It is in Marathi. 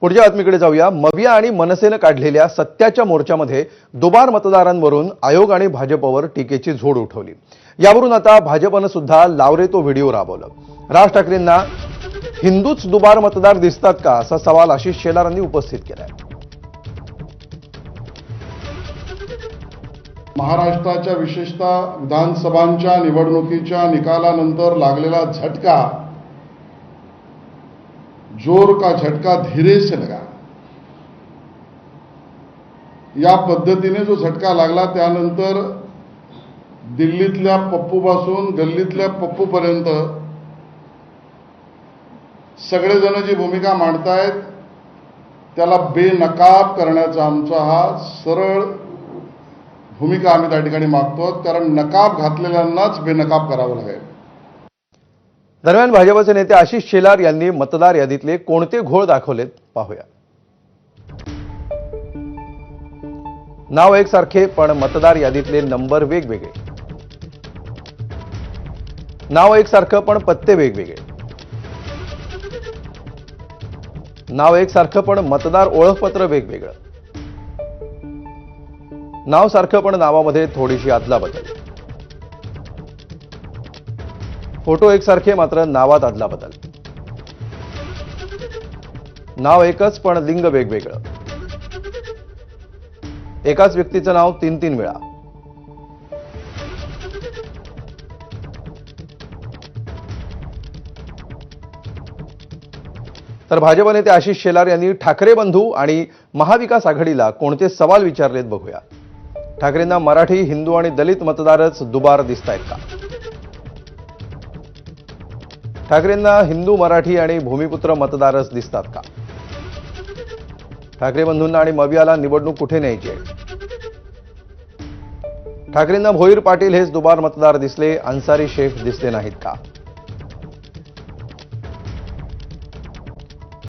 पुढच्या बातमीकडे जाऊया। मविया आणि मनसेने काढलेल्या सत्याच्या मोर्चामध्ये दुबार मतदारांवरून आयोग आणि भाजपवर टीकेची झोड उठवली। यावरून आता भाजपने सुद्धा लावरे तो व्हिडिओ राबवला। राज ठाकरेंना हिंदूच दुबार मतदार दिसतात का असा सवाल आशिष शेलार यांनी उपस्थित केलाय। महाराष्ट्राच्या विशेषतः विधानसभांच्या निवडणुकीच्या निकालानंतर लागलेला झटका, जोर का झटका धीरे से लगा, या पद्धतीने जो झटका लागला त्यानंतर दिल्लीतल्या पप्पूपासून गल्लीतल्या पप्पूपर्यंत सगळेजण जी भूमिका मांडतायत त्याला बेनकाब करण्याचा आमचा हा सरळ भूमिका आम्ही त्या ठिकाणी मागतो, कारण नकाब घातलेल्यांनाच बेनकाब करावं लागेल। दरम्यान भाजपचे नेते आशिष शेलार यांनी मतदार यादीतले कोणते घोळ दाखवलेत पाहूया। नाव एकसारखे पण मतदार यादीतले नंबर वेगवेगळे, नाव एकसारखं पण पत्ते वेगवेगळे, नाव एकसारखं पण मतदार ओळखपत्र वेगवेगळं, नाव सारखं पण नावामध्ये थोडीशी अदलाबदल, फोटो एकसारखे मात्र नावात अदलाबदल, नाव एकच पण लिंग वेगवेगळं, एकाच व्यक्तीचं नाव 3-3 वेळा। तर भाजप नेते आशिष शेलार यांनी ठाकरे बंधू आणि महाविकास आघाडीला कोणते सवाल विचारलेत बघूया। ठाकरेंना मराठी, हिंदू आणि दलित मतदारच दुबार दिसतायत का? ठाकरेंना हिंदू, मराठी आणि भूमिपुत्र मतदारच दिसतात का? ठाकरे बंधूंना आणि मवियाला निवडणूक कुठे न्यायची आहे? ठाकरेंना भोईर पाटील हेच दुबार मतदार दिसले, अन्सारी शेख दिसले नाहीत का?